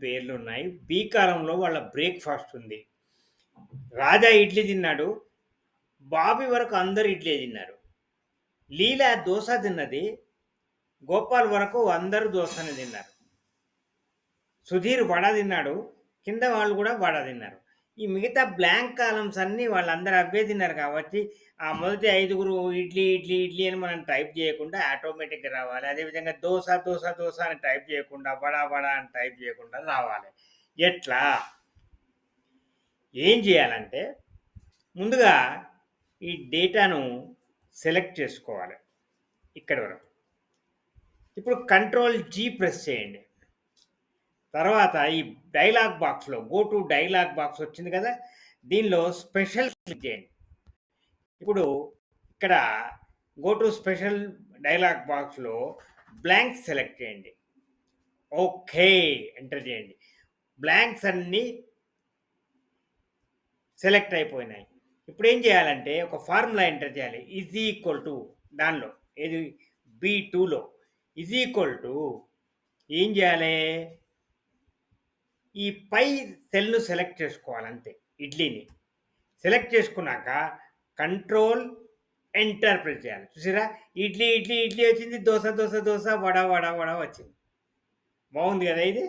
పేర్లున్నాయి. B కాలంలో వాళ్ళ breakfast ఉంది. రాజా ఇడ్లీ తిన్నాడు. బాబీ వరకు అందరూ ఇడ్లీ తిన్నారు. లీల దోస తిన్నది. గోపాల్ వరకు అందరూ దోసనే తిన్నారు. సుధీర్ వడ తిన్నాడు. కింద వాళ్ళు కూడా వడ తిన్నారు. ఈ మిగతా బ్లాంక్ కాలమ్స్ అన్నీ వాళ్ళందరూ అవే తిన్నారు కాబట్టి, ఆ మొదటి ఐదుగురు ఇడ్లీ, ఇడ్లీ, ఇడ్లీ అని మనం టైప్ చేయకుండా ఆటోమేటిక్‌గా రావాలి. అదేవిధంగా దోస, దోస, దోస అని టైప్ చేయకుండా, వడ, వడ అని టైప్ చేయకుండా రావాలి. ఎట్లా? ఏం చేయాలంటే, ముందుగా ఈ డేటాను సెలెక్ట్ చేసుకోవాలి. ఇక్కడి వరకు. ఇప్పుడు కంట్రోల్ జీ ప్రెస్ చేయండి. తర్వాత ఈ డైలాగ్ బాక్స్‌లో గో టు డైలాగ్ బాక్స్ వచ్చింది కదా! దీనిలో స్పెషల్ క్లిక్ చేయండి. ఇప్పుడు ఇక్కడ గో టు స్పెషల్ డైలాగ్ బాక్స్‌లో బ్లాంక్ సెలెక్ట్ చేయండి. ఓకే. ఎంటర్ చేయండి. బ్లాంక్స్ అన్నీ సెలెక్ట్ అయిపోయినాయి. ఇప్పుడేం చేయాలంటే ఒక ఫార్ములా ఎంటర్ చేయాలి. ఈజ్ ఈక్వల్ టు దానిలో ఏది B2లో ఈజ్ ఈక్వల్ టు ఏం చేయాలి? ఈ పై సెల్‌ను సెలెక్ట్ చేసుకోవాలి అంతే ఇడ్లీని. సెలెక్ట్ చేసుకున్నాక కంట్రోల్ ఎంటర్ ప్రెస్ చేయాలి. చూసారా? ఇడ్లీ, ఇడ్లీ, ఇడ్లీ వచ్చింది. దోస, దోస, దోస, వడ, వడ, వడ వచ్చింది. బాగుంది కదా ఇది?